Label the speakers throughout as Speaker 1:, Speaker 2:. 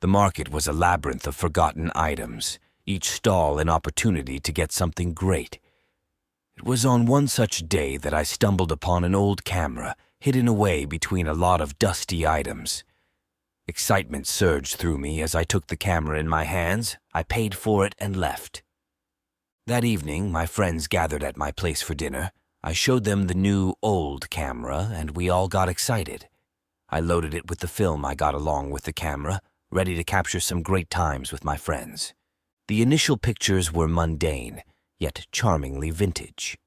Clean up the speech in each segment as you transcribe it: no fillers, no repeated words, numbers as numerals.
Speaker 1: The market was a labyrinth of forgotten items, each stall an opportunity to get something great. It was on one such day that I stumbled upon an old camera hidden away between a lot of dusty items. Excitement surged through me as I took the camera in my hands. I paid for it and left. That evening, my friends gathered at my place for dinner. I showed them the new old camera, and we all got excited. I loaded it with the film I got along with the camera, ready to capture some great times with my friends. The initial pictures were mundane, yet charmingly vintage.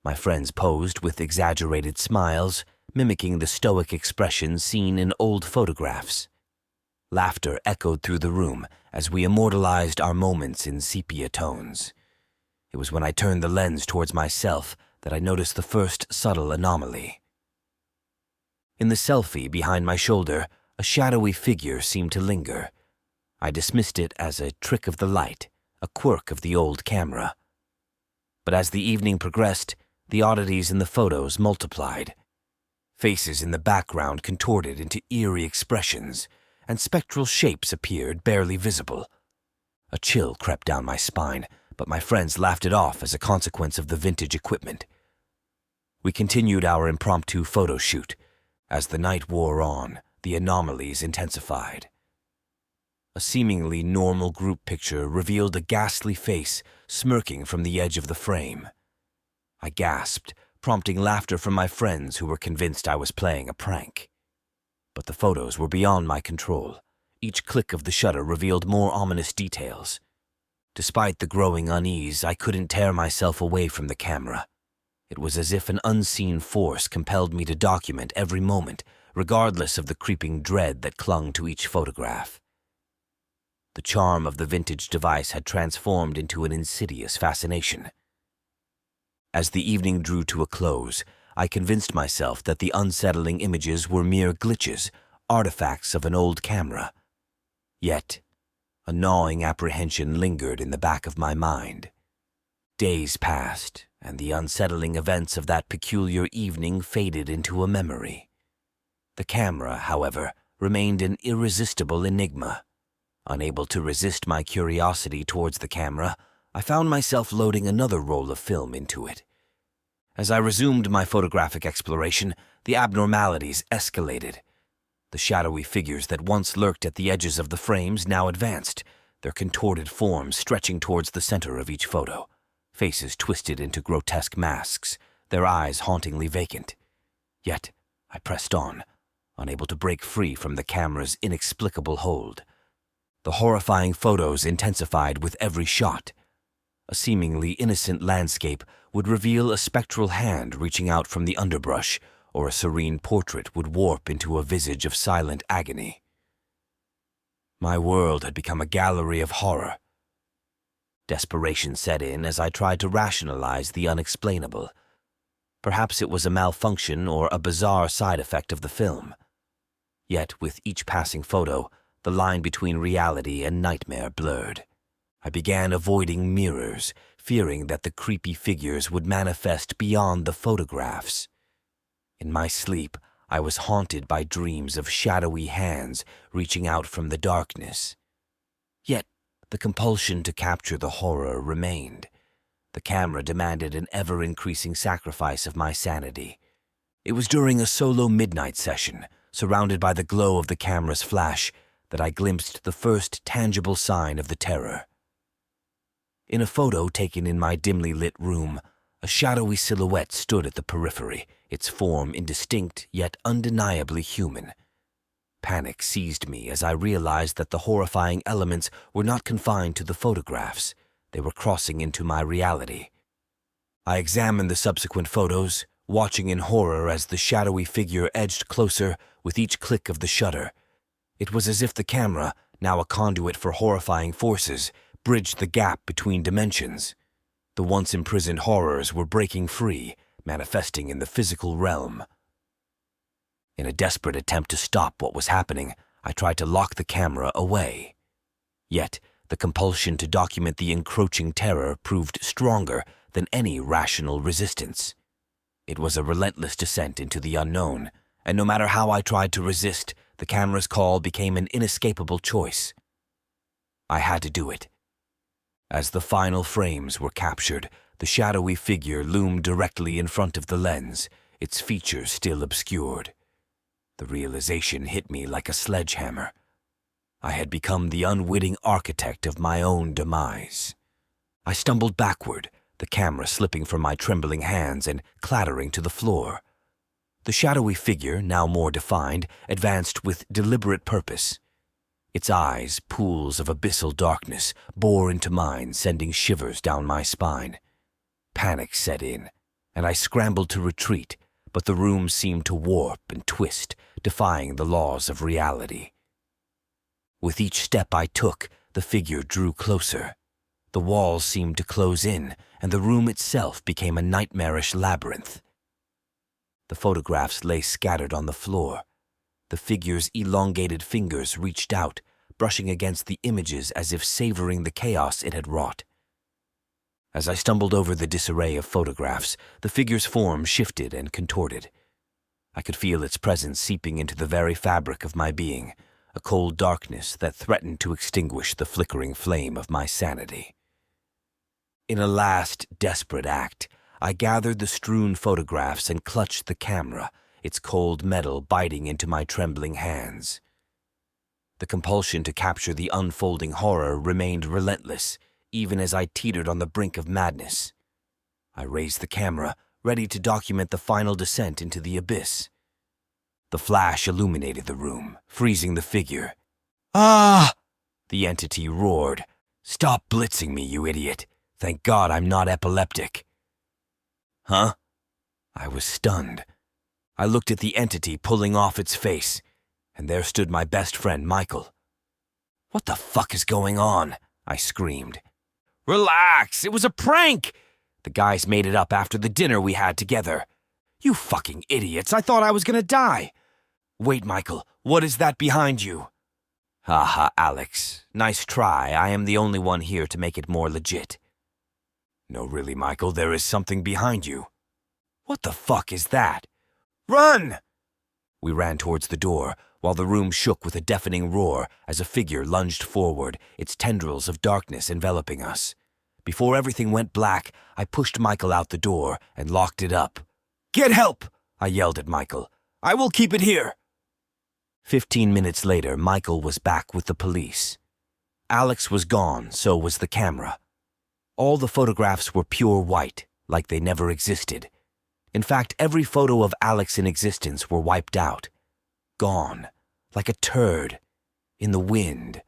Speaker 1: My friends posed with exaggerated smiles, mimicking the stoic expression seen in old photographs. Laughter echoed through the room as we immortalized our moments in sepia tones. It was when I turned the lens towards myself that I noticed the first subtle anomaly. In the selfie behind my shoulder, a shadowy figure seemed to linger. I dismissed it as a trick of the light, a quirk of the old camera. But as the evening progressed, the oddities in the photos multiplied. Faces in the background contorted into eerie expressions, and spectral shapes appeared barely visible. A chill crept down my spine, but my friends laughed it off as a consequence of the vintage equipment. We continued our impromptu photo shoot. As the night wore on, the anomalies intensified. A seemingly normal group picture revealed a ghastly face smirking from the edge of the frame. I gasped, prompting laughter from my friends who were convinced I was playing a prank. But the photos were beyond my control. Each click of the shutter revealed more ominous details. Despite the growing unease, I couldn't tear myself away from the camera. It was as if an unseen force compelled me to document every moment, regardless of the creeping dread that clung to each photograph. The charm of the vintage device had transformed into an insidious fascination. As the evening drew to a close, I convinced myself that the unsettling images were mere glitches, artifacts of an old camera. Yet, a gnawing apprehension lingered in the back of my mind. Days passed, and the unsettling events of that peculiar evening faded into a memory. The camera, however, remained an irresistible enigma. Unable to resist my curiosity towards the camera, I found myself loading another roll of film into it. As I resumed my photographic exploration, the abnormalities escalated. The shadowy figures that once lurked at the edges of the frames now advanced, their contorted forms stretching towards the center of each photo, faces twisted into grotesque masks, their eyes hauntingly vacant. Yet, I pressed on, unable to break free from the camera's inexplicable hold. The horrifying photos intensified with every shot. A seemingly innocent landscape would reveal a spectral hand reaching out from the underbrush, or a serene portrait would warp into a visage of silent agony. My world had become a gallery of horror. Desperation set in as I tried to rationalize the unexplainable. Perhaps it was a malfunction or a bizarre side effect of the film. Yet, with each passing photo, the line between reality and nightmare blurred. I began avoiding mirrors, fearing that the creepy figures would manifest beyond the photographs. In my sleep, I was haunted by dreams of shadowy hands reaching out from the darkness. Yet, the compulsion to capture the horror remained. The camera demanded an ever-increasing sacrifice of my sanity. It was during a solo midnight session, surrounded by the glow of the camera's flash, that I glimpsed the first tangible sign of the terror. In a photo taken in my dimly lit room, a shadowy silhouette stood at the periphery, its form indistinct yet undeniably human. Panic seized me as I realized that the horrifying elements were not confined to the photographs. They were crossing into my reality. I examined the subsequent photos, watching in horror as the shadowy figure edged closer with each click of the shutter. It was as if the camera, now a conduit for horrifying forces, bridged the gap between dimensions. The once imprisoned horrors were breaking free, manifesting in the physical realm. In a desperate attempt to stop what was happening, I tried to lock the camera away. Yet, the compulsion to document the encroaching terror proved stronger than any rational resistance. It was a relentless descent into the unknown, and no matter how I tried to resist, the camera's call became an inescapable choice. I had to do it. As the final frames were captured, the shadowy figure loomed directly in front of the lens, its features still obscured. The realization hit me like a sledgehammer. I had become the unwitting architect of my own demise. I stumbled backward, the camera slipping from my trembling hands and clattering to the floor. The shadowy figure, now more defined, advanced with deliberate purpose. Its eyes, pools of abyssal darkness, bore into mine, sending shivers down my spine. Panic set in, and I scrambled to retreat, but the room seemed to warp and twist, defying the laws of reality. With each step I took, the figure drew closer. The walls seemed to close in, and the room itself became a nightmarish labyrinth. The photographs lay scattered on the floor. The figure's elongated fingers reached out, brushing against the images as if savoring the chaos it had wrought. As I stumbled over the disarray of photographs, the figure's form shifted and contorted. I could feel its presence seeping into the very fabric of my being, a cold darkness that threatened to extinguish the flickering flame of my sanity. In a last, desperate act, I gathered the strewn photographs and clutched the camera, its cold metal biting into my trembling hands. The compulsion to capture the unfolding horror remained relentless, even as I teetered on the brink of madness. I raised the camera, ready to document the final descent into the abyss. The flash illuminated the room, freezing the figure. "Ah!" the entity roared. "Stop blitzing me, you idiot. Thank God I'm not epileptic." Huh? I was stunned. I looked at the entity pulling off its face, and there stood my best friend, Michael. "What the fuck is going on?" I screamed. "Relax, it was a prank! The guys made it up after the dinner we had together. You fucking idiots, I thought I was gonna die. Wait, Michael, what is that behind you?" "Haha, Alex, nice try. I am the only one here to make it more legit." "No, really, Michael, there is something behind you." "What the fuck is that?" "Run!" We ran towards the door, while the room shook with a deafening roar as a figure lunged forward, its tendrils of darkness enveloping us. Before everything went black, I pushed Michael out the door and locked it up. "Get help!" I yelled at Michael. "I will keep it here." 15 minutes later, Michael was back with the police. Alex was gone, so was the camera. All the photographs were pure white, like they never existed. In fact, every photo of Alex in existence were wiped out. Gone, like a turd, in the wind.